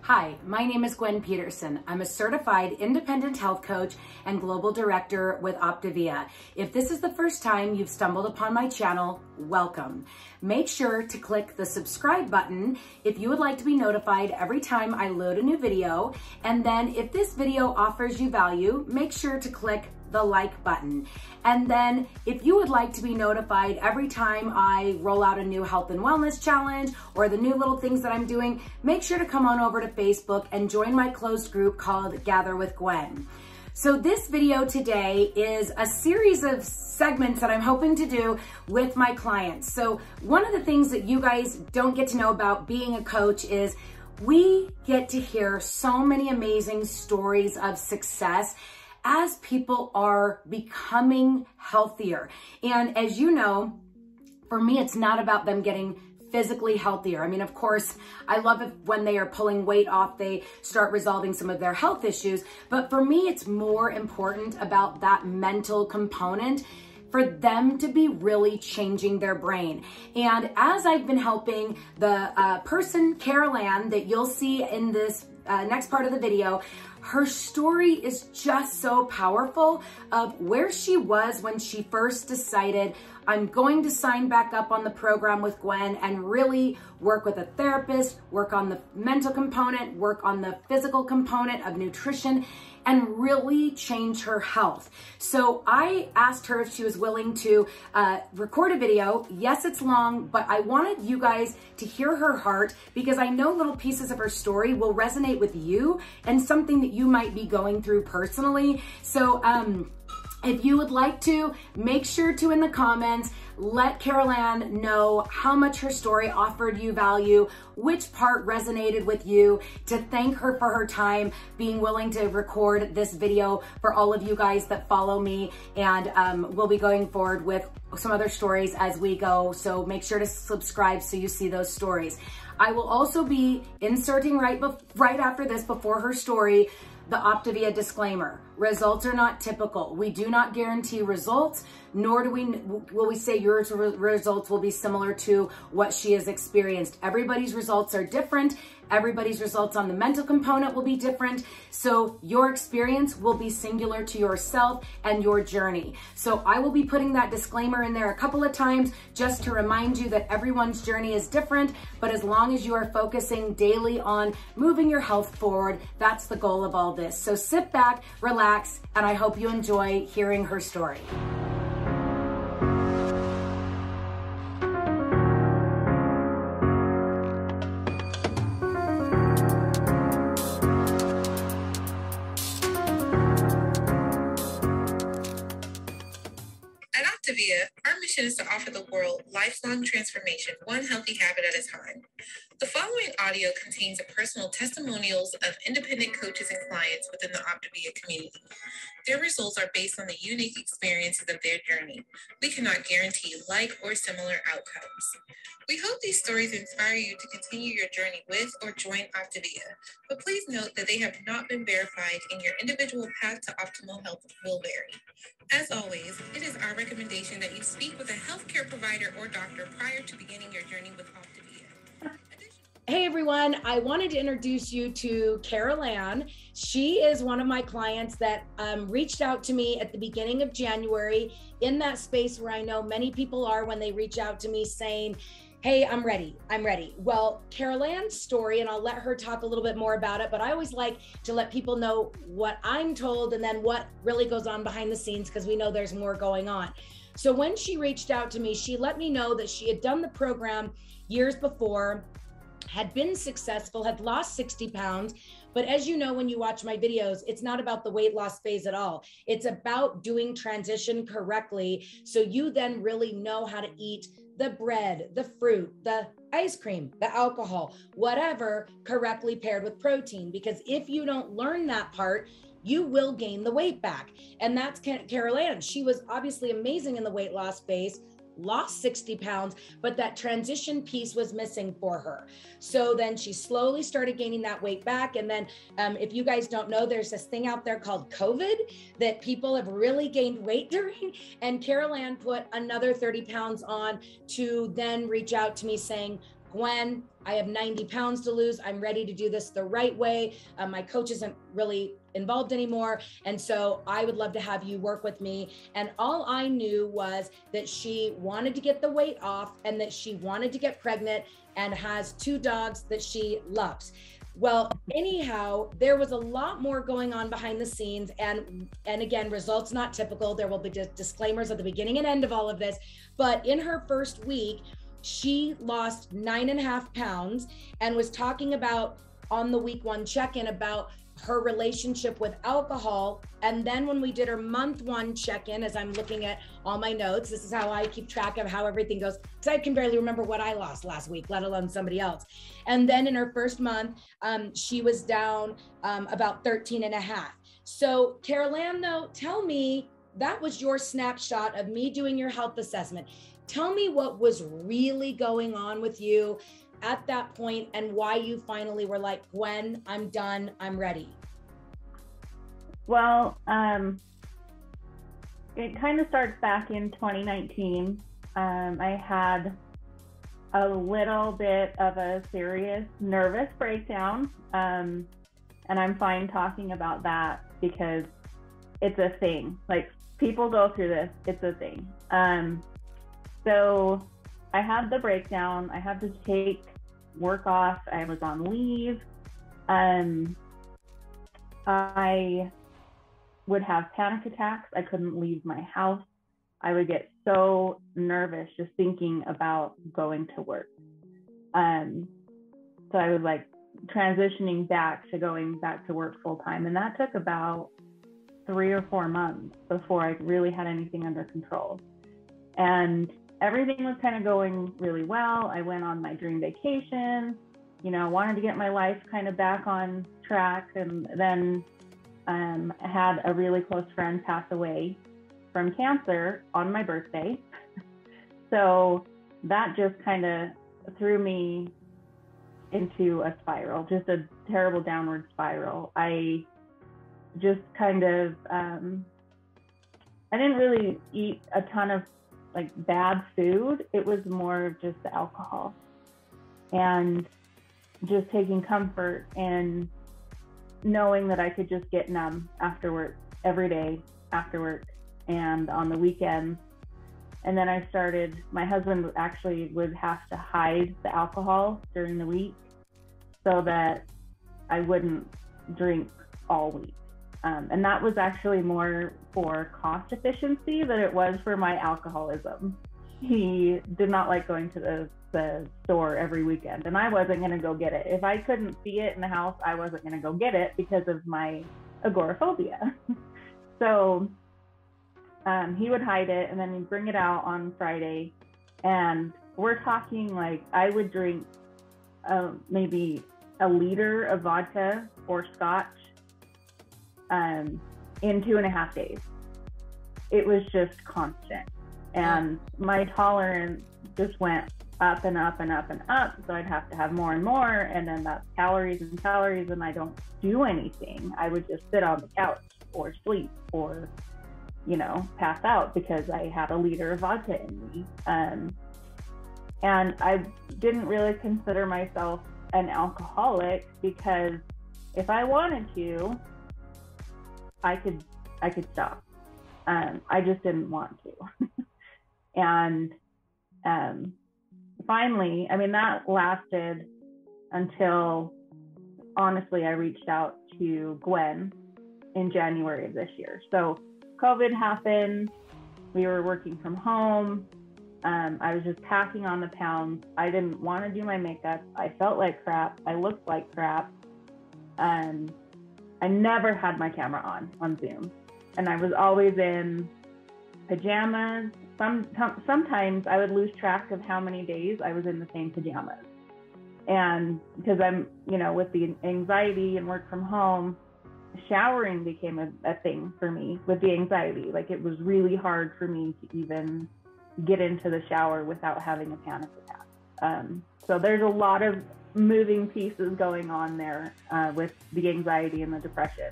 Hi, my name is Gwen Peterson. I'm a certified independent health coach and global director with Optavia. If this is the first time you've stumbled upon my channel, welcome. Make sure to click the subscribe button if you would like to be notified every time I load a new video. And then if this video offers you value, make sure to click the like button. And then if you would like to be notified every time I roll out a new health and wellness challenge or the new little things that I'm doing, make sure to come on over to Facebook and join my closed group called Gather with Gwen. So this video today is a series of segments that I'm hoping to do with my clients. So one of the things that you guys don't get to know about being a coach is we get to hear so many amazing stories of success as people are becoming healthier. And as you know, for me, it's not about them getting physically healthier. I mean, of course, I love it when they are pulling weight off, they start resolving some of their health issues. But for me, it's more important about that mental component for them to be really changing their brain. And as I've been helping the person, Carol Ann, that you'll see in this next part of the video, her story is just so powerful of where she was when she first decided, I'm going to sign back up on the program with Gwen and really work with a therapist, work on the mental component, work on the physical component of nutrition, and really change her health. So I asked her if she was willing to record a video. Yes, it's long, but I wanted you guys to hear her heart because I know little pieces of her story will resonate with you and something that you might be going through personally. So if you would like to, make sure to in the comments, let Carol Ann know how much her story offered you value, which part resonated with you, to thank her for her time, being willing to record this video for all of you guys that follow me. And we'll be going forward with some other stories as we go. So make sure to subscribe so you see those stories. I will also be inserting right after this, before her story, the Optavia disclaimer. Results are not typical. We do not guarantee results, nor will we say your results will be similar to what she has experienced. Everybody's results are different. Everybody's results on the mental component will be different. So your experience will be singular to yourself and your journey. So I will be putting that disclaimer in there a couple of times just to remind you that everyone's journey is different, but as long as you are focusing daily on moving your health forward, that's the goal of all this. So sit back, relax, and I hope you enjoy hearing her story. At Optavia, our mission is to offer the world lifelong transformation, one healthy habit at a time. The following audio contains personal testimonials of independent coaches and clients within the Optavia community. Their results are based on the unique experiences of their journey. We cannot guarantee like or similar outcomes. We hope these stories inspire you to continue your journey with or join Optavia, but please note that they have not been verified and your individual path to optimal health will vary. As always, it is our recommendation that you speak with a healthcare provider or doctor prior to beginning your journey with Optavia. Hey everyone, I wanted to introduce you to Carol Ann. She is one of my clients that reached out to me at the beginning of January in that space where I know many people are when they reach out to me saying, hey, I'm ready. Well, Carol Ann's story, and I'll let her talk a little bit more about it, but I always like to let people know what I'm told and then what really goes on behind the scenes because we know there's more going on. So when she reached out to me, she let me know that she had done the program years before, had been successful, had lost 60 pounds. But as you know, when you watch my videos, it's not about the weight loss phase at all. It's about doing transition correctly. So you then really know how to eat the bread, the fruit, the ice cream, the alcohol, whatever, correctly paired with protein. Because if you don't learn that part, you will gain the weight back. And that's Carol Ann. She was obviously amazing in the weight loss phase, lost 60 pounds, but that transition piece was missing for her. So then she slowly started gaining that weight back. And then if you guys don't know, there's this thing out there called COVID that people have really gained weight during. And Carol Ann put another 30 pounds on to then reach out to me saying, Gwen, I have 90 pounds to lose. I'm ready to do this the right way. My coach isn't really involved anymore. And so I would love to have you work with me. And all I knew was that she wanted to get the weight off and that she wanted to get pregnant and has 2 dogs that she loves. Well, anyhow, there was a lot more going on behind the scenes. And again, results not typical. There will be disclaimers at the beginning and end of all of this. But in her first week, she lost 9.5 pounds and was talking about on the week 1 check-in about her relationship with alcohol. And then when we did her month 1 check-in, as I'm looking at all my notes, this is how I keep track of how everything goes, because I can barely remember what I lost last week, let alone somebody else. And then in her first month, she was down about 13.5. So Carol Ann, though, tell me, that was your snapshot of me doing your health assessment. Tell me what was really going on with you at that point and why you finally were like, Gwen, I'm done, I'm ready. Well, it kind of starts back in 2019. I had a little bit of a serious nervous breakdown. And I'm fine talking about that because it's a thing. Like, people go through this, it's a thing. So I had the breakdown. I had to take work off. I was on leave. I would have panic attacks. I couldn't leave my house. I would get so nervous just thinking about going to work. So I was like transitioning back to going back to work full time. And that took about 3 or 4 months before I really had anything under control. And everything was kind of going really well. I went on my dream vacation, wanted to get my life kind of back on track. And then I had a really close friend pass away from cancer on my birthday. So that just kind of threw me into a spiral, just a terrible downward spiral. I just kind of, I didn't really eat a ton of like bad food. It was more of just the alcohol and just taking comfort in knowing that I could just get numb after work, every day after work and on the weekends. And then I started, my husband actually would have to hide the alcohol during the week so that I wouldn't drink all week. And that was actually more for cost efficiency than it was for my alcoholism. He did not like going to the store every weekend, and I wasn't going to go get it. If I couldn't see it in the house, I wasn't going to go get it because of my agoraphobia. So he would hide it, and then he'd bring it out on Friday. And we're talking like I would drink maybe a liter of vodka or scotch in 2.5 days. It was just constant. And my tolerance just went up and up and up and up. So I'd have to have more and more. And then that's calories and calories. And I don't do anything. I would just sit on the couch or sleep or, pass out because I had a liter of vodka in me. And I didn't really consider myself an alcoholic because if I wanted to, I could stop. I just didn't want to. And finally, that lasted until, honestly, I reached out to Gwen in January of this year. So COVID happened. We were working from home. I was just packing on the pounds. I didn't want to do my makeup. I felt like crap. I looked like crap. I never had my camera on Zoom. And I was always in pajamas. Sometimes I would lose track of how many days I was in the same pajamas. And because I'm, with the anxiety and work from home, showering became a thing for me with the anxiety. Like, it was really hard for me to even get into the shower without having a panic attack. So there's a lot of moving pieces going on there with the anxiety and the depression.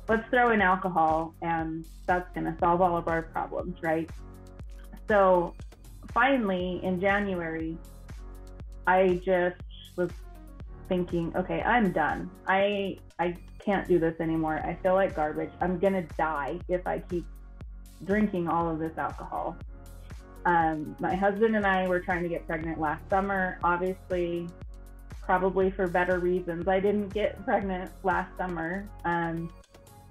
Let's throw in alcohol and that's going to solve all of our problems, right? So finally in January, I just was thinking, okay, I'm done. I can't do this anymore. I feel like garbage. I'm gonna die if I keep drinking all of this alcohol. My husband and I were trying to get pregnant last summer. Obviously, probably for better reasons, I didn't get pregnant last summer. And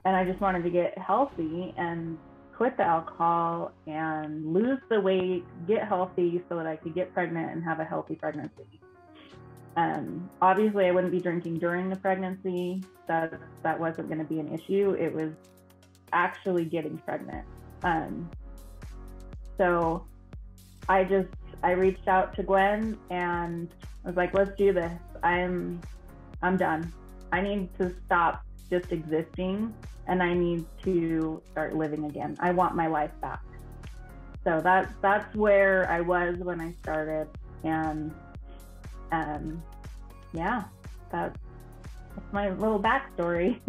I just wanted to get healthy and quit the alcohol and lose the weight, get healthy so that I could get pregnant and have a healthy pregnancy. Obviously, I wouldn't be drinking during the pregnancy. That wasn't going to be an issue. It was actually getting pregnant. So I reached out to Gwen and I was like, let's do this. I'm done. I need to stop just existing and I need to start living again. I want my life back. So that's where I was when I started. And yeah, that's my little backstory.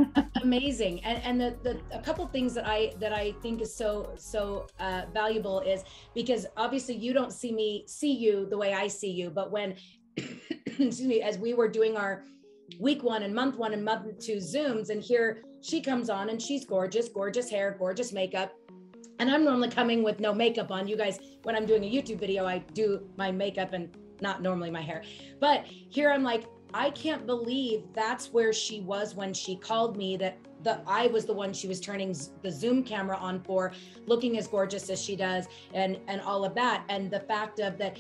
Amazing. And the a couple things that I think is so valuable is because obviously you don't see you the way I see you, but when excuse me, as we were doing our week 1 and month 2 Zooms, and here she comes on and she's gorgeous hair, gorgeous makeup. And I'm normally coming with no makeup on. You guys, when I'm doing a YouTube video, I do my makeup and not normally my hair. But here I'm like, I can't believe that's where she was when she called me, that I was the one she was turning the Zoom camera on for, looking as gorgeous as she does and all of that. And the fact of that,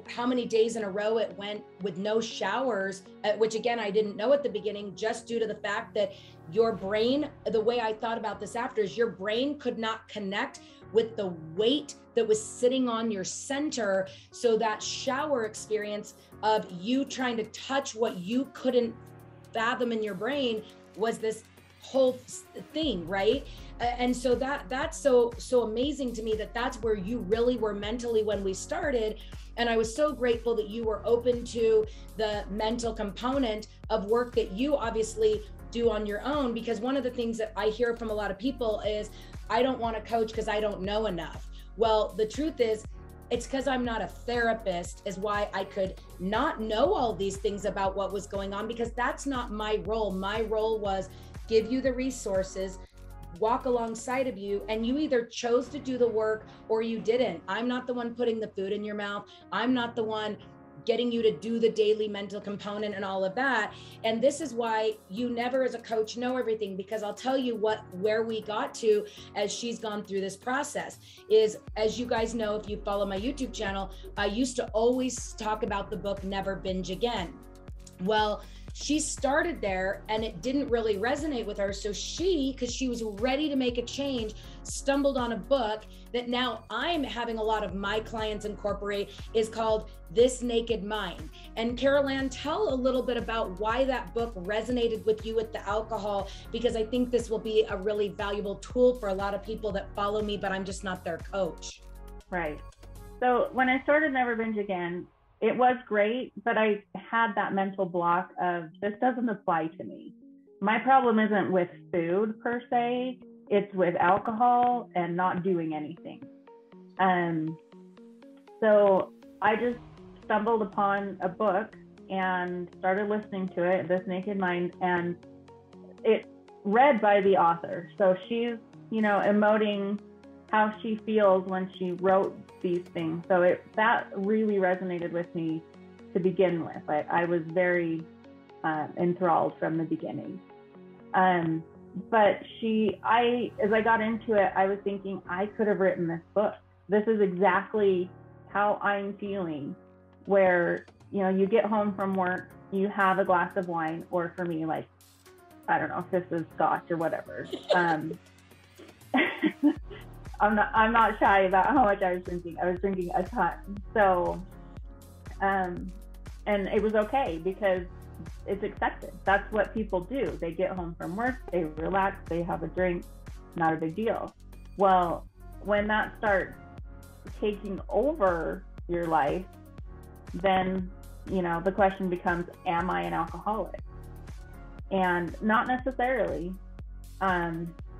how many days in a row it went with no showers, which again, I didn't know at the beginning, just due to the fact that your brain, the way I thought about this after is your brain could not connect with the weight that was sitting on your center. So that shower experience of you trying to touch what you couldn't fathom in your brain was this whole thing, right? And so that's so amazing to me, that's where you really were mentally when we started. And I was so grateful that you were open to the mental component of work that you obviously do on your own, because one of the things that I hear from a lot of people is, I don't want to coach because I don't know enough. Well, the truth is, it's because I'm not a therapist is why I could not know all these things about what was going on, because that's not my role. My role was give you the resources, walk alongside of you, and you either chose to do the work or you didn't. I'm not the one putting the food in your mouth. I'm not the one getting you to do the daily mental component and all of that. And this is why you never as a coach know everything, because I'll tell you where we got to as she's gone through this process is, as you guys know, if you follow my YouTube channel, I used to always talk about the book Never Binge Again. Well, she started there and it didn't really resonate with her. So because she was ready to make a change, stumbled on a book that now I'm having a lot of my clients incorporate, is called This Naked Mind. And Carol Ann, tell a little bit about why that book resonated with you with the alcohol, because I think this will be a really valuable tool for a lot of people that follow me, but I'm just not their coach. Right. So when I started Never Binge Again, it was great, but I had that mental block of, this doesn't apply to me. My problem isn't with food per se, it's with alcohol and not doing anything. So I just stumbled upon a book and started listening to it, This Naked Mind, and it's read by the author. So she's, emoting how she feels when she wrote these things. So that really resonated with me to begin with. I was very enthralled from the beginning. But as I got into it, I was thinking, I could have written this book. This is exactly how I'm feeling, where, you get home from work, you have a glass of wine, or for me, I don't know if this is scotch or whatever. I'm not shy about how much I was drinking. I was drinking a ton. So, and it was okay because it's accepted. That's what people do. They get home from work, they relax, they have a drink, not a big deal. Well, when that starts taking over your life, then, the question becomes, am I an alcoholic? And not necessarily.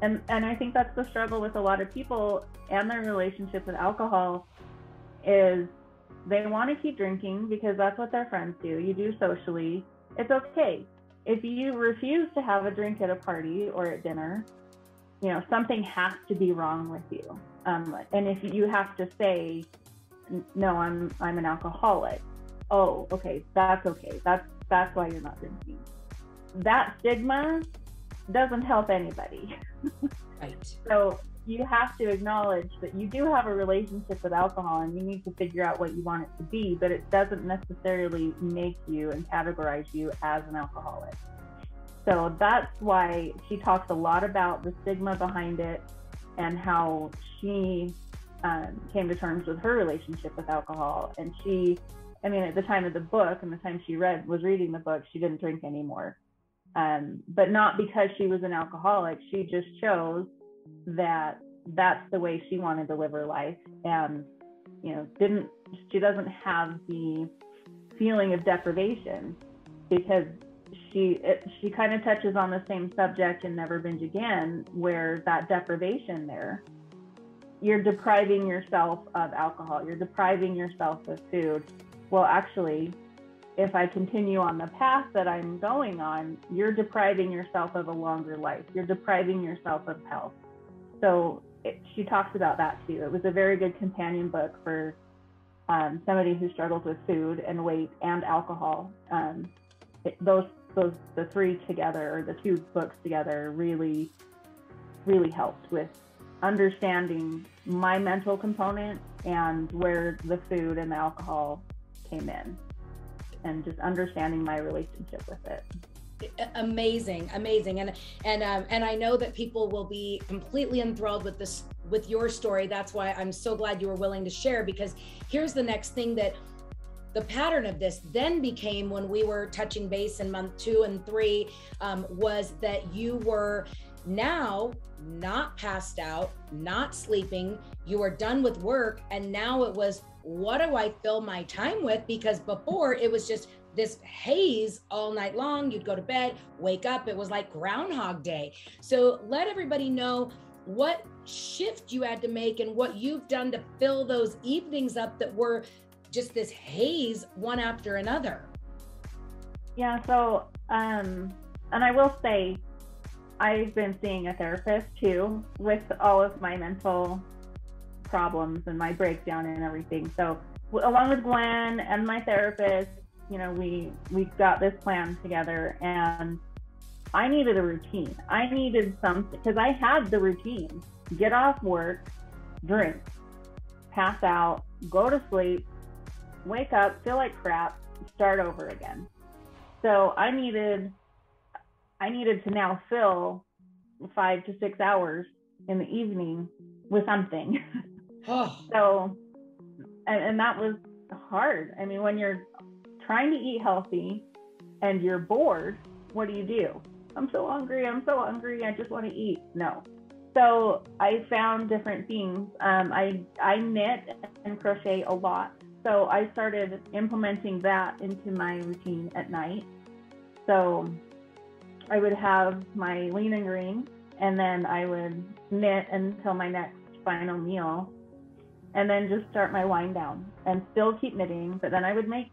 And I think that's the struggle with a lot of people and their relationship with alcohol is they want to keep drinking because that's what their friends do. You do socially. It's okay. If you refuse to have a drink at a party or at dinner, you know, something has to be wrong with you. And if you have to say, no, I'm an alcoholic. Oh, okay, that's okay. That's why you're not drinking. That stigma doesn't help anybody. Right. So you have to acknowledge that you do have a relationship with alcohol and you need to figure out what you want it to be, but it doesn't necessarily make you and categorize you as an alcoholic. So that's why she talks a lot about the stigma behind it and how she came to terms with her relationship with alcohol. And she, I mean, at the time of the book and the time she was reading the book, she didn't drink anymore. But not because she was an alcoholic. She just chose that that's the way she wanted to live her life. And, you know, she doesn't have the feeling of deprivation because she kind of touches on the same subject in Never Binge Again, where that deprivation there, you're depriving yourself of alcohol, you're depriving yourself of food. Well, actually, if I continue on the path that I'm going on, you're depriving yourself of a longer life. You're depriving yourself of health. So she talks about that too. It was a very good companion book for somebody who struggles with food and weight and alcohol. The three together, or the two books together, really, really helped with understanding my mental component and where the food and the alcohol came in, and just understanding my relationship with it. Amazing. And I know that people will be completely enthralled with this, with your story. That's why I'm so glad you were willing to share, because here's the next thing that the pattern of this then became when we were touching base in month 2 and 3, was that you were now not passed out, not sleeping, you were done with work, and now it was, what do I fill my time with? Because before it was just this haze all night long. You'd go to bed, wake up, it was like Groundhog Day. So let everybody know what shift you had to make and what you've done to fill those evenings up that were just this haze one after another. Yeah, so, and I will say, I've been seeing a therapist too with all of my mental problems and my breakdown and everything. So along with Gwen and my therapist, you know, we got this plan together, and I needed a routine. I needed something, because I had the routine: get off work, drink, pass out, go to sleep, wake up, feel like crap, start over again. So I needed to now fill 5 to 6 hours in the evening with something. Oh. So, and that was hard. I mean, when you're trying to eat healthy and you're bored, what do? I'm so hungry, I just want to eat. No. So I found different things. I knit and crochet a lot. So I started implementing that into my routine at night. So I would have my lean and green, and then I would knit until my next final meal, and then just start my wind down and still keep knitting. But then I would make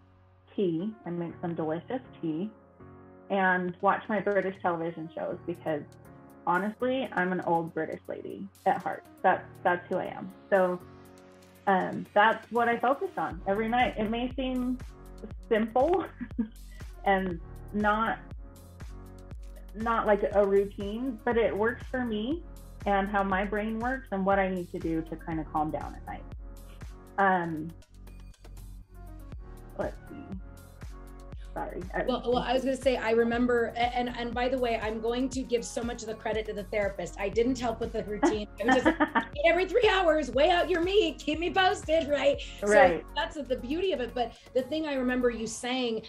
tea and make some delicious tea and watch my British television shows, because honestly, I'm an old British lady at heart. That's who I am. So that's what I focused on every night. It may seem simple and not like a routine, but it works for me and how my brain works and what I need to do to kind of calm down at night. Let's see. Sorry. Well, I was going to say, I remember, and by the way, I'm going to give so much of the credit to the therapist. I didn't help with the routine. It was just every 3 hours, weigh out your meat, keep me posted, right? Right. So that's the beauty of it. But the thing I remember you saying,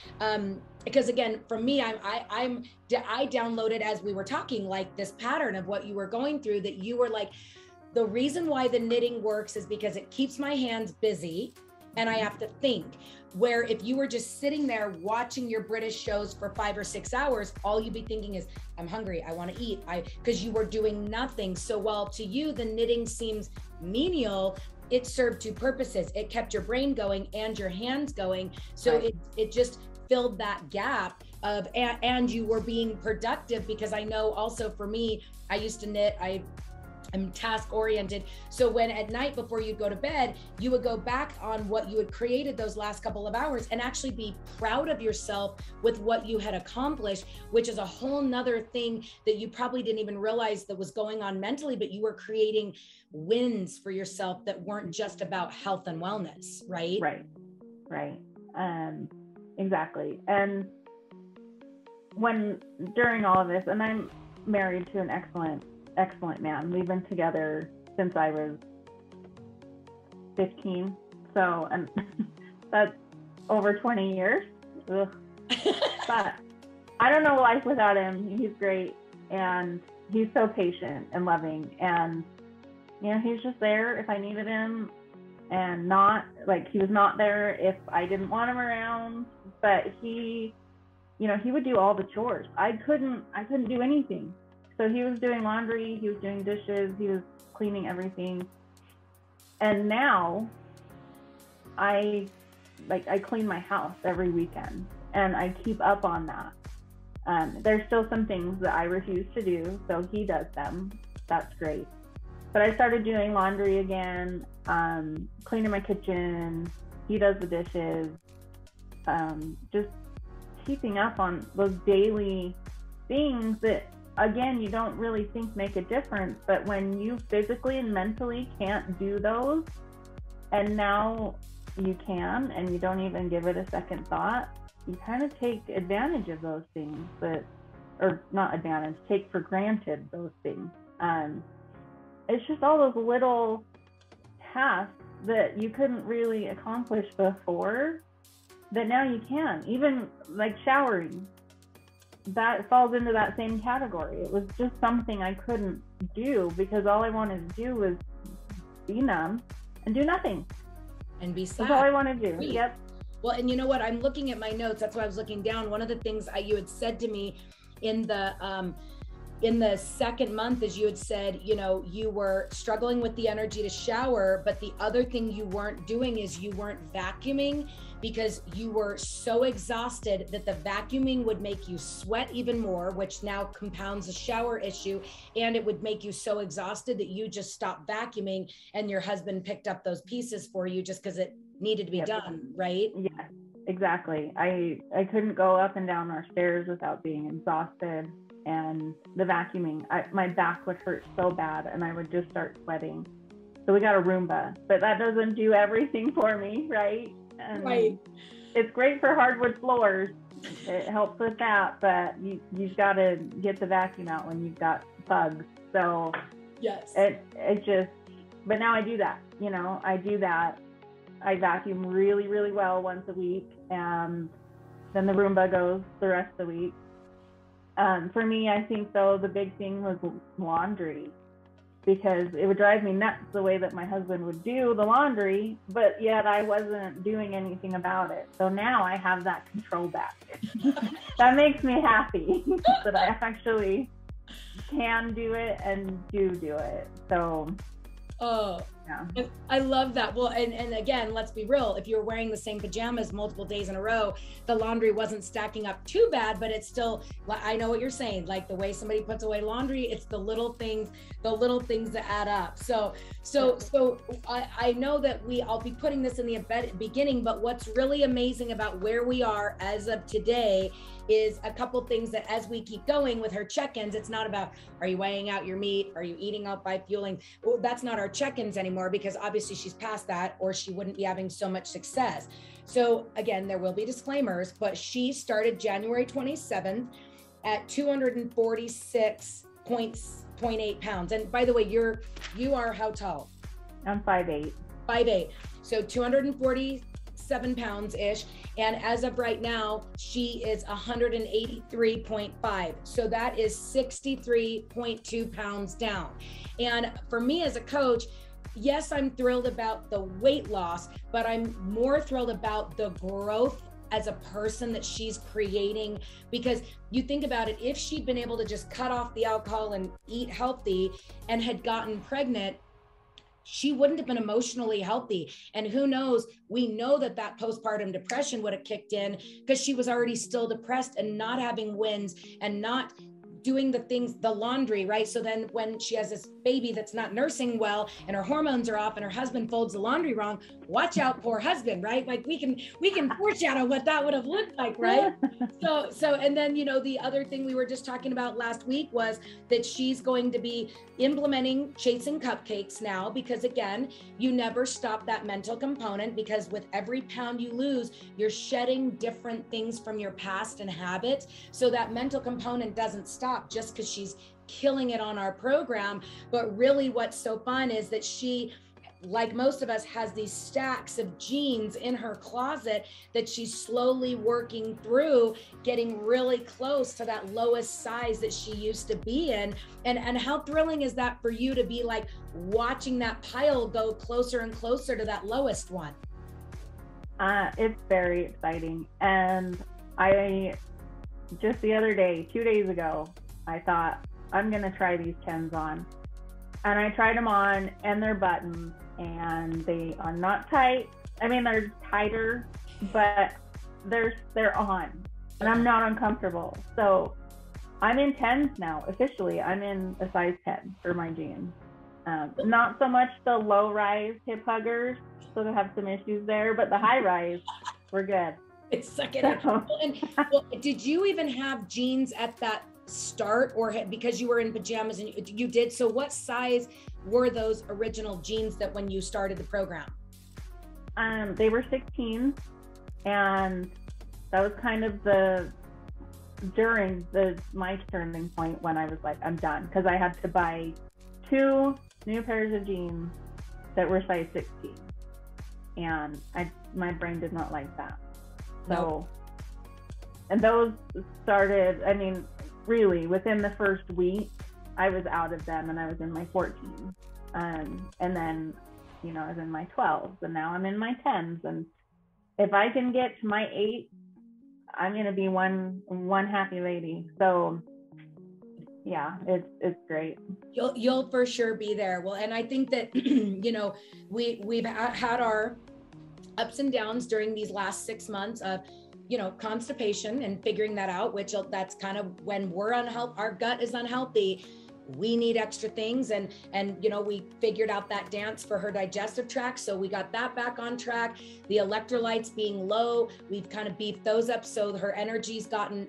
because again, for me, I downloaded, as we were talking, like this pattern of what you were going through, that you were like, the reason why the knitting works is because it keeps my hands busy and I have to think. Where if you were just sitting there watching your British shows for 5 or 6 hours, all you'd be thinking is, I'm hungry, I want to eat, because you were doing nothing. So while to you the knitting seems menial, it served two purposes. It kept your brain going and your hands going. So it just filled that gap of, and you were being productive, because I know also for me, I used to knit, I'm task oriented. So when at night before you go to bed, you would go back on what you had created those last couple of hours and actually be proud of yourself with what you had accomplished, which is a whole nother thing that you probably didn't even realize that was going on mentally, but you were creating wins for yourself that weren't just about health and wellness, right? Right. Exactly. And during all of this, and I'm married to an excellent man. We've been together since I was 15. So, and that's over 20 years. Ugh. But I don't know life without him. He's great. And he's so patient and loving. And, he's just there if I needed him, and he was not there if I didn't want him around. But he would do all the chores. I couldn't do anything. So he was doing laundry, he was doing dishes, he was cleaning everything. And now I clean my house every weekend, and I keep up on that. There's still some things that I refuse to do, so he does them. That's great. But I started doing laundry again, cleaning my kitchen, he does the dishes, just keeping up on those daily things that, again, you don't really think make a difference, but when you physically and mentally can't do those, and now you can, and you don't even give it a second thought, you kind of take advantage of those things take for granted those things. It's just all those little tasks that you couldn't really accomplish before that now you can, even like showering. That falls into that same category. It was just something I couldn't do because all I wanted to do was be numb and do nothing. And be sad. That's all I want to do. Sweet. Yep. Well, and you know what? I'm looking at my notes. That's why I was looking down. One of the things you had said to me in the second month is you had said, you were struggling with the energy to shower, but the other thing you weren't doing is you weren't vacuuming, because you were so exhausted that the vacuuming would make you sweat even more, which now compounds the shower issue. And it would make you so exhausted that you just stopped vacuuming, and your husband picked up those pieces for you just because it needed to be done, right? Yeah, exactly. I couldn't go up and down our stairs without being exhausted. And the vacuuming, my back would hurt so bad, and I would just start sweating. So we got a Roomba, but that doesn't do everything for me, right? And right. It's great for hardwood floors. It helps with that, but you've got to get the vacuum out when you've got bugs. So yes, but now I do that. I do that. I vacuum really, really well once a week, and then the Roomba goes the rest of the week. For me, I think though the big thing was laundry, because it would drive me nuts the way that my husband would do the laundry, but yet I wasn't doing anything about it. So now I have that control back. That makes me happy that I actually can do it and do it. So yeah. I love that. Well, and again, let's be real. If you're wearing the same pajamas multiple days in a row, the laundry wasn't stacking up too bad, but it's still, I know what you're saying. Like the way somebody puts away laundry, it's the little things that add up. So I know that I'll be putting this in the beginning, but what's really amazing about where we are as of today is a couple things that as we keep going with her check-ins, it's not about, are you weighing out your meat? Are you eating out by fueling? Well, that's not our check-ins anymore, because obviously she's past that, or she wouldn't be having so much success. So again, there will be disclaimers, but she started January 27th at 246.8 pounds. And by the way, you are how tall? I'm 5'8". 5'8". So 247 pounds ish. And as of right now, she is 183.5. So that is 63.2 pounds down. And for me as a coach, yes, I'm thrilled about the weight loss, but I'm more thrilled about the growth as a person that she's creating. Because you think about it, if she'd been able to just cut off the alcohol and eat healthy and had gotten pregnant, she wouldn't have been emotionally healthy. And who knows, we know that that postpartum depression would have kicked in because she was already still depressed and not having wins and not doing the things, the laundry, right? So then when she has this baby that's not nursing well and her hormones are off and her husband folds the laundry wrong, watch out, poor husband, right? Like we can foreshadow what that would have looked like, right? So, and then, you know, the other thing we were just talking about last week was that she's going to be implementing chasing cupcakes now, because again, you never stop that mental component, because with every pound you lose, you're shedding different things from your past and habits. So that mental component doesn't stop just because she's killing it on our program. But really what's so fun is that she, like most of us, has these stacks of jeans in her closet that she's slowly working through, getting really close to that lowest size that she used to be in. And how thrilling is that for you to be like watching that pile go closer and closer to that lowest one? It's very exciting. And I just the other day, 2 days ago, I thought, I'm going to try these Kens on. And I tried them on, and they're buttons, and they are not tight. I mean, they're tighter, but they're on, and I'm not uncomfortable. So I'm in 10s now. Officially, I'm in a size 10 for my jeans. Not so much the low rise hip huggers, so they have some issues there, but the high rise, we're good. It's suck it up. And well, did you even have jeans at that start, or because you were in pajamas and you did? So what size were those original jeans that when you started the program? They were 16, and that was kind of my turning point when I was like, I'm done, because I had to buy 2 new pairs of jeans that were size 16, and my brain did not like that. So, nope. And those started, I mean, really within the first week, I was out of them, and I was in my 14s. And then, you know, I was in my 12s, and now I'm in my 10s. And if I can get to my 8, I'm going to be one happy lady. So yeah, it's great. You'll for sure be there. Well, and I think that, you know, we've had our ups and downs during these last 6 months of, you know, constipation and figuring that out, which that's kind of when we're unhealthy, our gut is unhealthy, we need extra things. And, you know, we figured out that dance for her digestive tract. So we got that back on track. The electrolytes being low, we've kind of beefed those up. So her energy's gone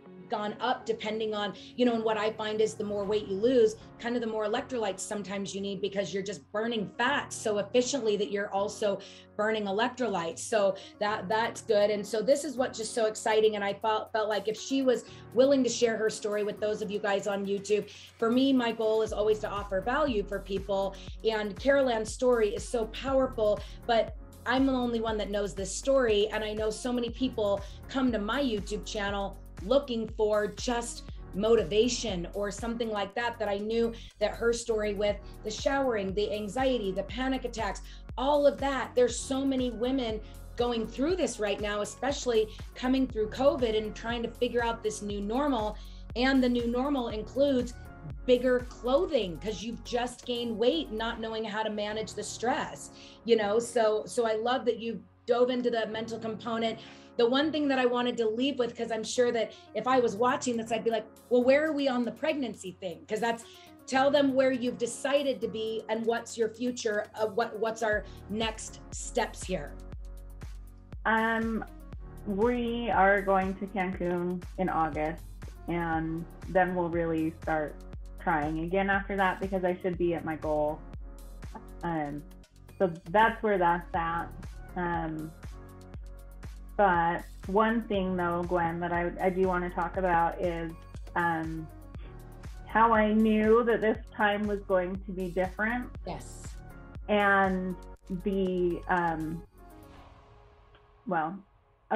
up, depending on, you know, and what I find is the more weight you lose, kind of the more electrolytes sometimes you need, because you're just burning fat so efficiently that you're also burning electrolytes. So that's good. And so this is what's just so exciting. And I felt like if she was willing to share her story with those of you guys on YouTube, for me, my goal is always to offer value for people. And Carol Ann's story is so powerful, but I'm the only one that knows this story. And I know so many people come to my YouTube channel looking for just motivation or something like that, that I knew that her story with the showering, the anxiety, the panic attacks, all of that, there's so many women going through this right now, especially coming through COVID and trying to figure out this new normal. And the new normal includes bigger clothing because you've just gained weight, not knowing how to manage the stress, you know? So I love that you dove into the mental component. The one thing that I wanted to leave with, because I'm sure that if I was watching this, I'd be like, well, where are we on the pregnancy thing? Because tell them where you've decided to be and what's your future, what's our next steps here. We are going to Cancun in August, and then we'll really start trying again after that, because I should be at my goal. So that's where that's at. But one thing though, Gwen, that I do want to talk about is how I knew that this time was going to be different. Yes. And a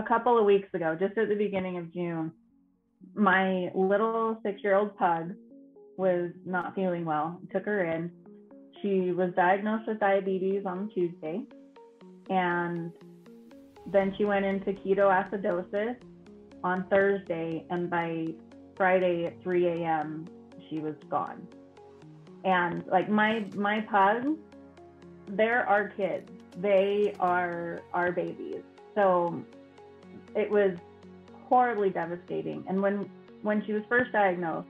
couple of weeks ago, just at the beginning of June, my little 6-year-old pug was not feeling well. I took her in. She was diagnosed with diabetes on Tuesday, and then she went into ketoacidosis on Thursday, and by Friday at 3 a.m. she was gone. And like my pug they're our kids. They are our babies. So it was horribly devastating. And when she was first diagnosed,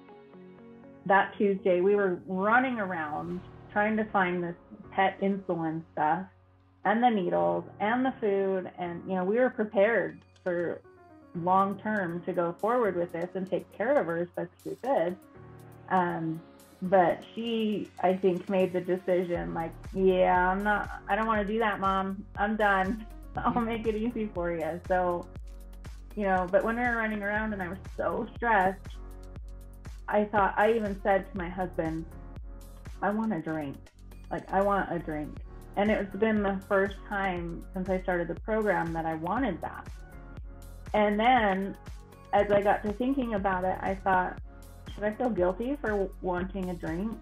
that Tuesday, we were running around trying to find this pet insulin stuff and the needles and the food. And, you know, we were prepared for long term to go forward with this and take care of her as best we could. But she, I think, made the decision like, yeah, I don't want to do that, Mom. I'm done. I'll make it easy for you. So, you know, but when we were running around and I was so stressed, I even said to my husband, I want a drink. Like, I want a drink. And it's been the first time since I started the program that I wanted that. And then as I got to thinking about it, I thought, should I feel guilty for wanting a drink?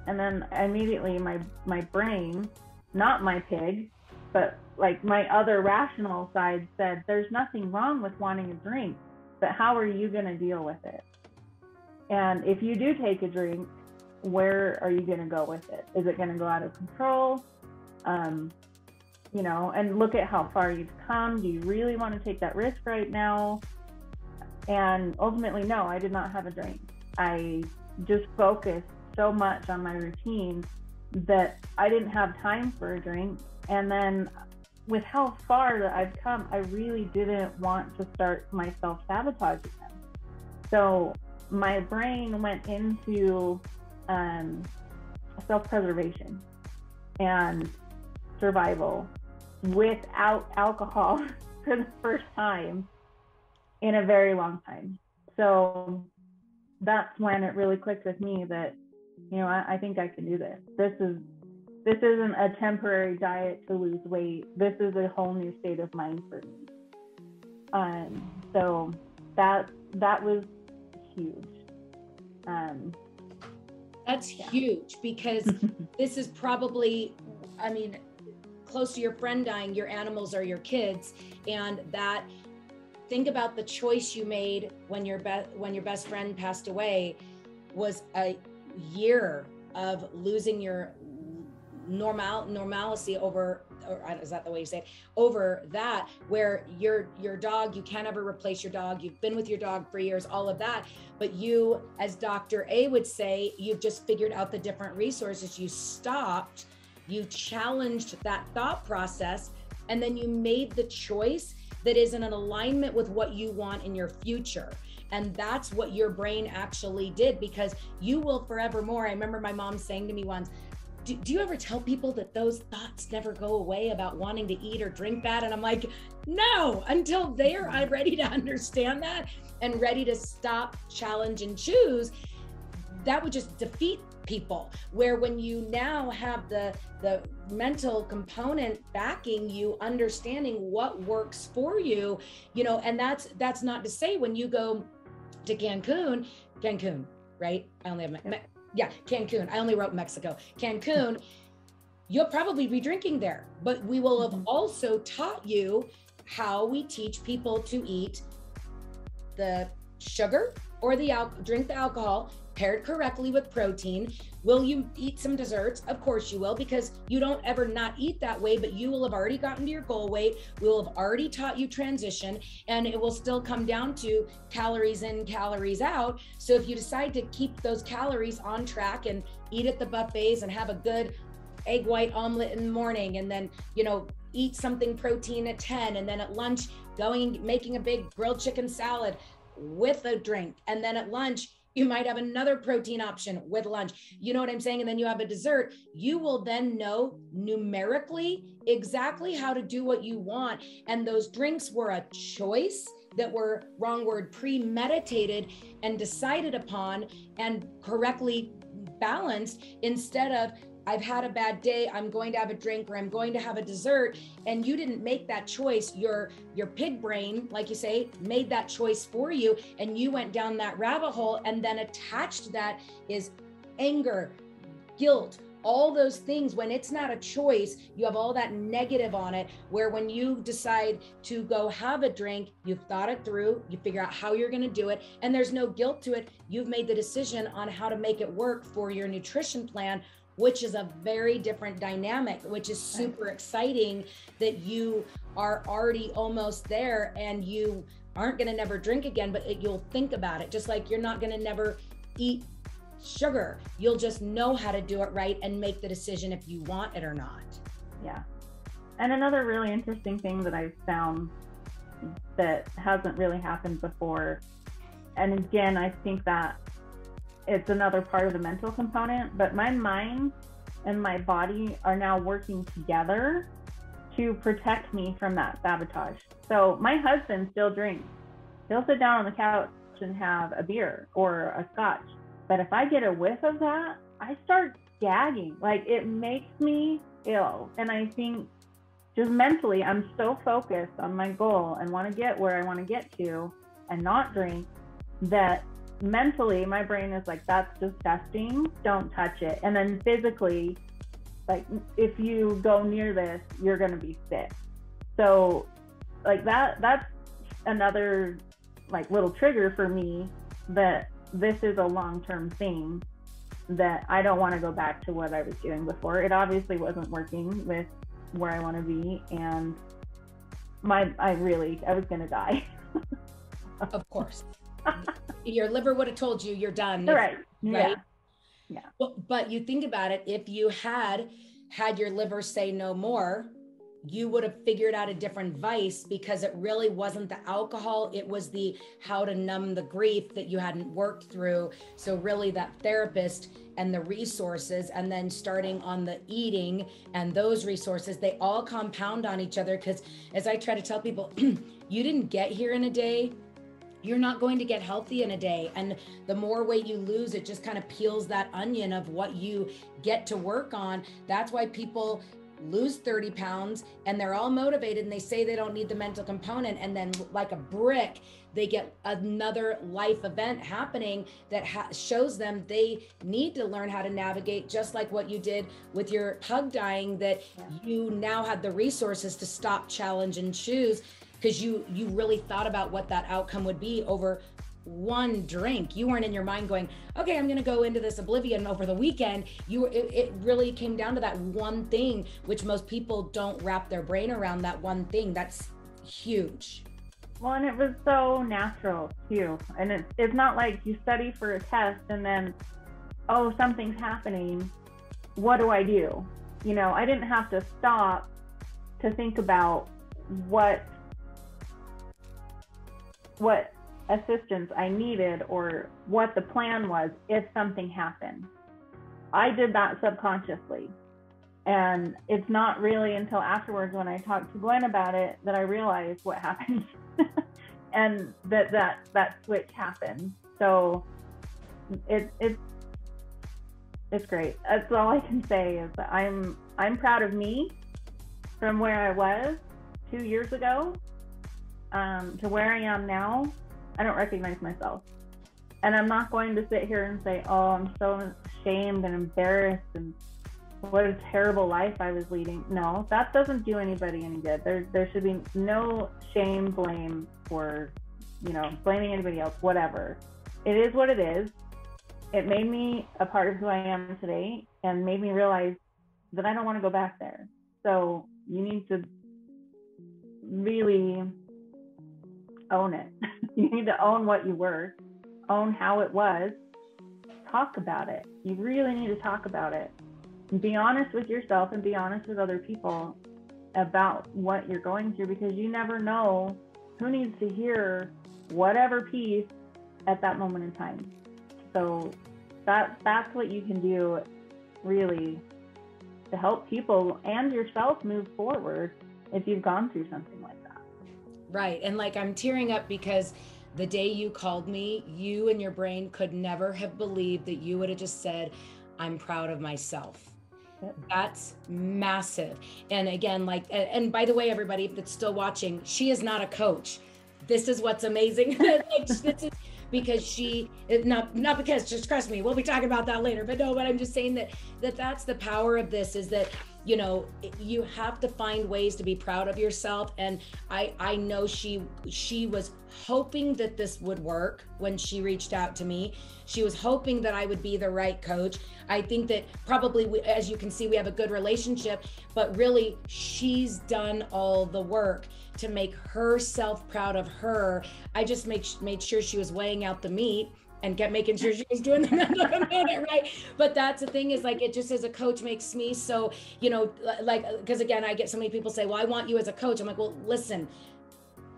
And then immediately my brain, not my pig, but like my other rational side said, there's nothing wrong with wanting a drink, but how are you going to deal with it? And if you do take a drink, where are you going to go with it? Is it going to go out of control? You know, and look at how far you've come. Do you really want to take that risk right now? And ultimately, no, I did not have a drink. I just focused so much on my routine that I didn't have time for a drink. And then with how far that I've come, I really didn't want to start my self-sabotage again. So my brain went into self-preservation and survival without alcohol for the first time in a very long time. So that's when it really clicked with me that, you know, I think I can do this. This isn't a temporary diet to lose weight. This is a whole new state of mind for me. So that was huge. That's huge, because this is probably, I mean, close to your friend dying, your animals are your kids. And that, think about the choice you made when your best friend passed away was a year of losing your normalcy over, or is that the way you say it, over that, where your dog, you can't ever replace your dog, you've been with your dog for years, all of that, but you, as Dr. A would say, you've just figured out the different resources, you stopped, you challenged that thought process, and then you made the choice that is in an alignment with what you want in your future. And that's what your brain actually did, because you will forevermore. I remember my mom saying to me once, do you ever tell people that those thoughts never go away about wanting to eat or drink bad? And I'm like, no, until I'm ready to understand that and ready to stop, challenge, and choose. That would just defeat people. Where when you now have the mental component backing you, understanding what works for you, you know, and that's not to say when you go to Cancun, right? I only have Cancun. I only wrote Mexico. Cancun, you'll probably be drinking there, but we will have also taught you how we teach people to eat the sugar or drink the alcohol paired correctly with protein. Will you eat some desserts? Of course you will, because you don't ever not eat that way, but you will have already gotten to your goal weight. We'll have already taught you transition, and it will still come down to calories in, calories out. So if you decide to keep those calories on track and eat at the buffets and have a good egg white omelet in the morning, and then, you know, eat something protein at 10, and then at lunch making a big grilled chicken salad with a drink, and then at lunch you might have another protein option with lunch, you know what I'm saying? And then you have a dessert. You will then know numerically exactly how to do what you want. And those drinks were a choice that were, wrong word, premeditated and decided upon and correctly balanced, instead of, I've had a bad day, I'm going to have a drink, or I'm going to have a dessert. And you didn't make that choice. Your pig brain, like you say, made that choice for you. And you went down that rabbit hole, and then attached to that is anger, guilt, all those things. When it's not a choice, you have all that negative on it, where when you decide to go have a drink, you've thought it through, you figure out how you're going to do it, and there's no guilt to it. You've made the decision on how to make it work for your nutrition plan which is a very different dynamic, which is super exciting that you are already almost there and you aren't going to never drink again, but you'll think about it. Just like you're not going to never eat sugar. You'll just know how to do it right and make the decision if you want it or not. Yeah. And another really interesting thing that I've found that hasn't really happened before, and again, I think that it's another part of the mental component, but my mind and my body are now working together to protect me from that sabotage. So my husband still drinks. He'll sit down on the couch and have a beer or a scotch. But if I get a whiff of that, I start gagging. Like, it makes me ill. And I think just mentally, I'm so focused on my goal and want to get where I want to get to and not drink, that mentally my brain is like, that's disgusting, don't touch it. And then physically, like, if you go near this, you're going to be sick. So like that's another like little trigger for me, that this is a long-term thing, that I don't want to go back to what I was doing before. It obviously wasn't working with where I want to be, and I was going to die. Of course. Your liver would have told you you're done. Right. Right. Yeah. But you think about it, if you had your liver say no more, you would have figured out a different vice, because it really wasn't the alcohol. It was the how to numb the grief that you hadn't worked through. So really that therapist and the resources, and then starting on the eating and those resources, they all compound on each other. Because as I try to tell people, you didn't get here in a day. You're not going to get healthy in a day. And the more weight you lose, it just kind of peels that onion of what you get to work on. That's why people lose 30 pounds and they're all motivated and they say they don't need the mental component. And then like a brick, they get another life event happening that shows them they need to learn how to navigate, just like what you did with your pug dying, that you now have the resources to stop, challenge, and choose. Because you really thought about what that outcome would be over one drink. You weren't in your mind going, okay, I'm gonna go into this oblivion over the weekend. It really came down to that one thing, which most people don't wrap their brain around. That one thing. That's huge. Well, and it was so natural too. And it's not like you study for a test and then, oh, something's happening, what do I do? You know, I didn't have to stop to think about what assistance I needed or what the plan was if something happened. I did that subconsciously. And it's not really until afterwards when I talked to Gwen about it that I realized what happened and that switch happened. So it's great. That's all I can say is that I'm proud of me from where I was 2 years ago to where I am now. I don't recognize myself. And I'm not going to sit here and say, oh, I'm so ashamed and embarrassed and what a terrible life I was leading. No, that doesn't do anybody any good. There should be no shame, blame, or, blaming anybody else, whatever. It is what it is. It made me a part of who I am today and made me realize that I don't want to go back there. So you need to really own it. You need to own what you were, own how it was, talk about it. You really need to talk about it. Be honest with yourself and be honest with other people about what you're going through, because you never know who needs to hear whatever piece at that moment in time. So that's what you can do really to help people and yourself move forward if you've gone through something like that. Right. And like, I'm tearing up because the day you called me, you and your brain could never have believed that you would have just said, I'm proud of myself. Yep. That's massive. And again, and by the way, everybody that's still watching, she is not a coach. This is what's amazing. This is because she is not because, just trust me, we'll be talking about that later, but I'm just saying that's the power of this, is that you know, you have to find ways to be proud of yourself. And I know she was hoping that this would work when she reached out to me. She was hoping that I would be the right coach. I think that probably, as you can see, we have a good relationship, but really she's done all the work to make herself proud of her. I just made sure she was weighing out the meat and kept making sure she was doing the mental component right. But that's the thing, is like, it just as a coach makes me so, you know, like, because again, I get so many people say, well, I want you as a coach. I'm like, well, listen,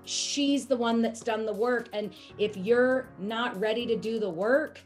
she's the one that's done the work. And if you're not ready to do the work,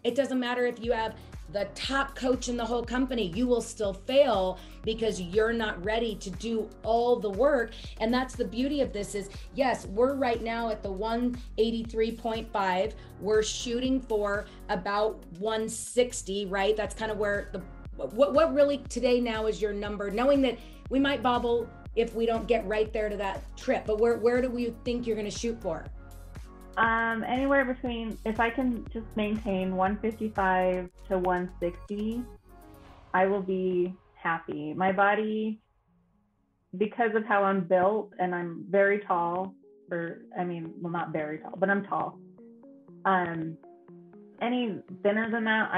it doesn't matter if you have the top coach in the whole company, you will still fail because you're not ready to do all the work. And that's the beauty of this is, yes, we're right now at the 183.5. We're shooting for about 160, right? That's kind of where what really today now is your number, knowing that we might bobble if we don't get right there to that trip. But where do you think you're going to shoot for? Anywhere between, if I can just maintain 155 to 160, I will be happy. My body, because of how I'm built, and I'm very tall, well, not very tall, but I'm tall. Any thinner than that,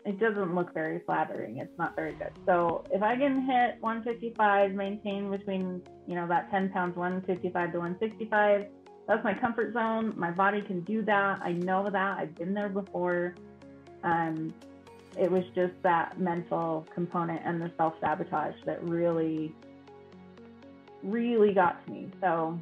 it doesn't look very flattering. It's not very good. So if I can hit 155, maintain between, that 10 pounds, 155 to 165, that's my comfort zone. My body can do that. I know that. I've been there before. It was just that mental component and the self-sabotage that really, really got to me. So,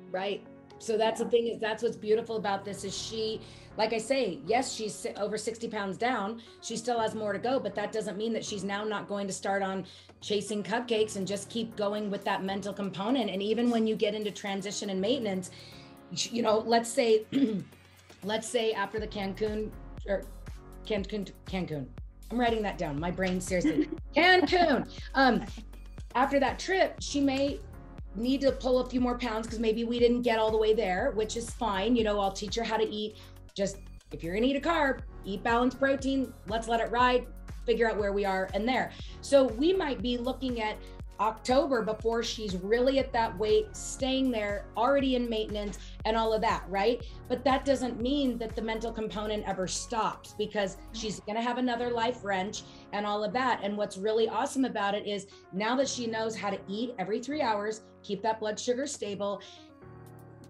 right. So that's the thing, is that's what's beautiful about this is she, like I say, yes, she's over 60 pounds down. She still has more to go, but that doesn't mean that she's now not going to start on chasing cupcakes and just keep going with that mental component. And even when you get into transition and maintenance, let's say after the Cancun. I'm writing that down. My brain, seriously. Cancun. After that trip, she may need to pull a few more pounds because maybe we didn't get all the way there, which is fine. I'll teach her how to eat. Just if you're gonna eat a carb, eat balanced protein. Let's let it ride, figure out where we are and there. So we might be looking at October before she's really at that weight, staying there, already in maintenance and all of that, right? But that doesn't mean that the mental component ever stops, because she's going to have another life wrench and all of that. And what's really awesome about it is now that she knows how to eat every 3 hours, keep that blood sugar stable.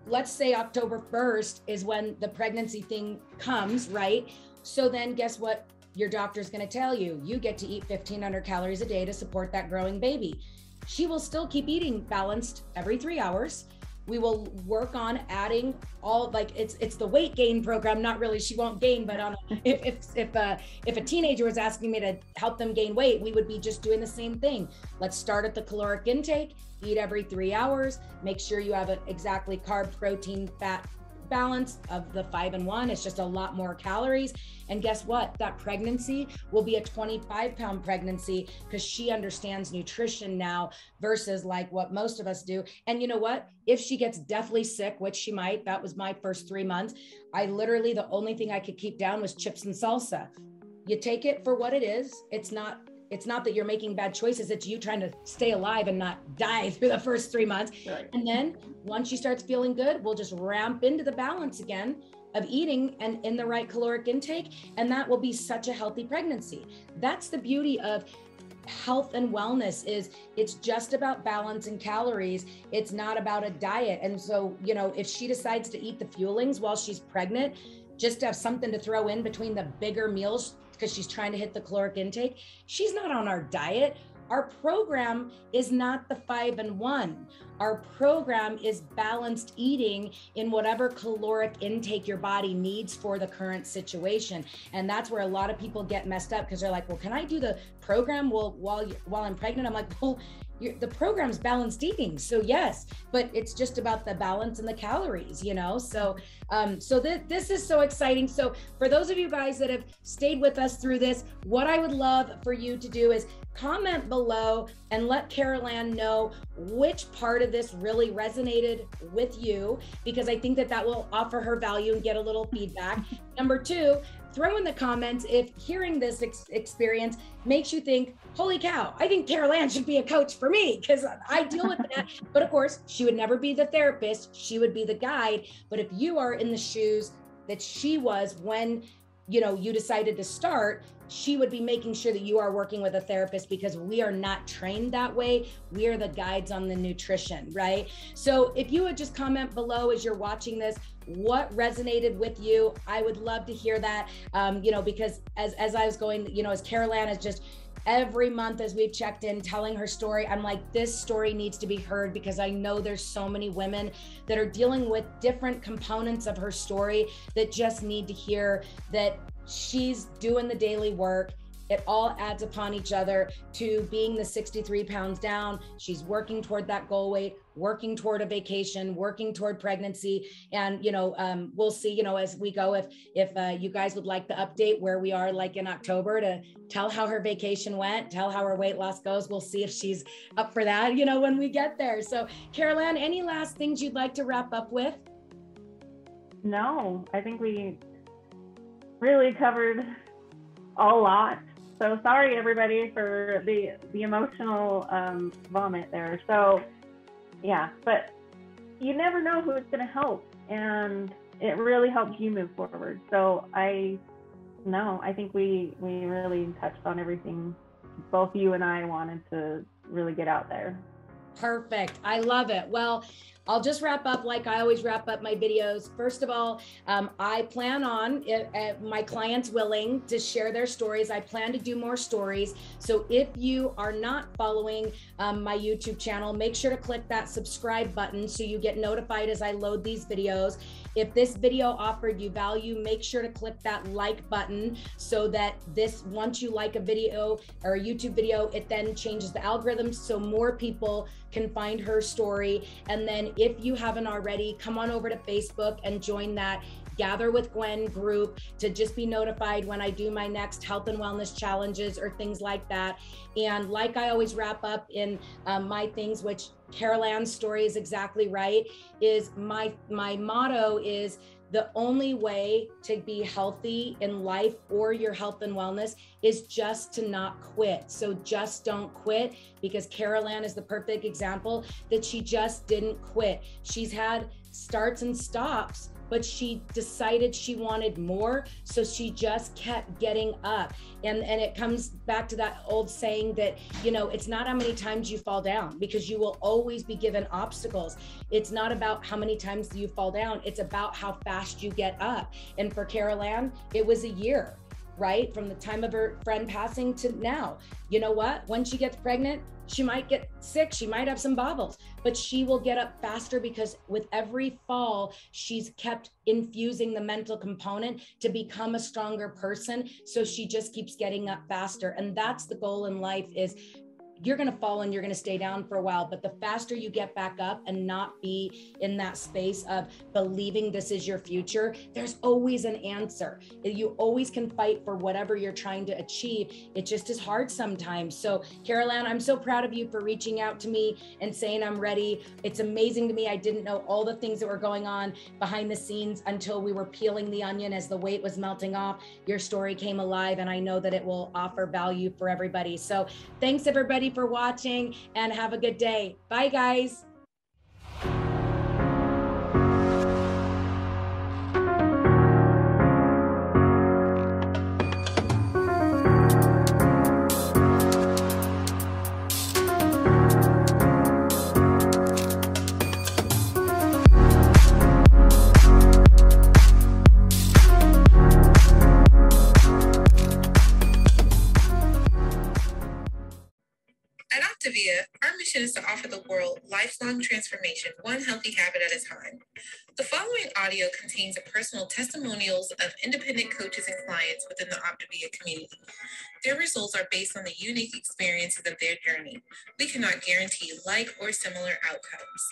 Let's say October 1st is when the pregnancy thing comes, right? So then guess what? Your doctor's going to tell you, you get to eat 1,500 calories a day to support that growing baby. She will still keep eating balanced every 3 hours. We will work on adding all, like it's the weight gain program, not really, she won't gain, but if a teenager was asking me to help them gain weight, we would be just doing the same thing. Let's start at the caloric intake, eat every 3 hours, make sure you have an exactly carb, protein, fat balance of the 5 and 1. It's just a lot more calories. And guess what? That pregnancy will be a 25-pound pregnancy because she understands nutrition now versus like what most of us do. And you know what? If she gets deathly sick, which she might, that was my first 3 months. I literally, the only thing I could keep down was chips and salsa. You take it for what it is. It's not that you're making bad choices. It's you trying to stay alive and not die through the first 3 months. Right. And then once she starts feeling good, we'll just ramp into the balance again of eating and in the right caloric intake. And that will be such a healthy pregnancy. That's the beauty of health and wellness, is it's just about balance and calories. It's not about a diet. And so, if she decides to eat the fuelings while she's pregnant, just to have something to throw in between the bigger meals, because she's trying to hit the caloric intake, she's not on our diet. Our program is not the 5 and 1. Our program is balanced eating in whatever caloric intake your body needs for the current situation. And that's where a lot of people get messed up, because they're like, well, can I do the program while I'm pregnant? I'm like, well, the program's balanced eating. So yes, but it's just about the balance and the calories, So, this is so exciting. So for those of you guys that have stayed with us through this, what I would love for you to do is comment below and let Carol Ann know which part of this really resonated with you, because I think that will offer her value and get a little feedback. Number 2, throw in the comments if hearing this experience makes you think, holy cow, I think Carol Ann should be a coach for me, because I deal with that. But of course, she would never be the therapist. She would be the guide. But if you are in the shoes that she was when, you know, you decided to start, she would be making sure that you are working with a therapist, because we are not trained that way. We are the guides on the nutrition, right? So if you would just comment below as you're watching this, what resonated with you? I would love to hear that, you know, because as I was going, you know, as Carol Ann is just every month as we've checked in telling her story, I'm like, this story needs to be heard, because I know there's so many women that are dealing with different components of her story that just need to hear that she's doing the daily work. It all adds upon each other to being the 63 pounds down. She's working toward that goal weight, working toward a vacation, working toward pregnancy. And, you know, we'll see, you know, as we go, if you guys would like the update where we are like in October, to tell how her vacation went, tell how her weight loss goes. We'll see if she's up for that, you know, when we get there. So Carol Ann, any last things you'd like to wrap up with? No, I think we really covered a lot. So sorry everybody for the emotional vomit there. So yeah, but you never know who it's going to help, and it really helps you move forward. So I think we really touched on everything both you and I wanted to really get out there. Perfect. I love it. Well, I'll just wrap up like I always wrap up my videos. First of all, I plan on, if my clients willing to share their stories, I plan to do more stories. So if you are not following my YouTube channel, make sure to click that subscribe button so you get notified as I load these videos. If this video offered you value, make sure to click that like button so that once you like a video or a YouTube video, it then changes the algorithm so more people can find her story. And then if you haven't already, come on over to Facebook and join that Gather with Gwen group to just be notified when I do my next health and wellness challenges or things like that. And like I always wrap up in my things, which Carol Ann's story is exactly right, is my motto is the only way to be healthy in life or your health and wellness is just to not quit. So just don't quit, because Carol Ann is the perfect example that she just didn't quit. She's had starts and stops, but she decided she wanted more. So she just kept getting up. And it comes back to that old saying that, you know, it's not how many times you fall down, because you will always be given obstacles. It's not about how many times you fall down. It's about how fast you get up. And for Carol Ann, it was a year, right? From the time of her friend passing to now. You know what? When she gets pregnant, she might get sick, she might have some bobbles, but she will get up faster, because with every fall, she's kept infusing the mental component to become a stronger person. So she just keeps getting up faster. And that's the goal in life, is you're going to fall and you're going to stay down for a while, but the faster you get back up and not be in that space of believing this is your future, there's always an answer. You always can fight for whatever you're trying to achieve. It just is hard sometimes. So Carol Ann, I'm so proud of you for reaching out to me and saying I'm ready. It's amazing to me. I didn't know all the things that were going on behind the scenes until we were peeling the onion as the weight was melting off. Your story came alive, and I know that it will offer value for everybody. So thanks everybody for watching, and have a good day. Bye guys. At Optavia, our mission is to offer the world lifelong transformation, one healthy habit at a time. The following audio contains personal testimonials of independent coaches and clients within the Optavia community. Their results are based on the unique experiences of their journey. We cannot guarantee like or similar outcomes.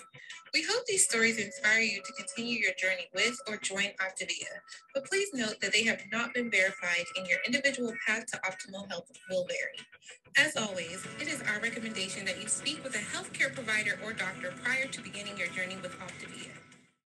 We hope these stories inspire you to continue your journey with or join Optavia, but please note that they have not been verified, and your individual path to optimal health will vary. As always, it is our recommendation that you speak with a healthcare provider or doctor prior to beginning your journey with Optavia.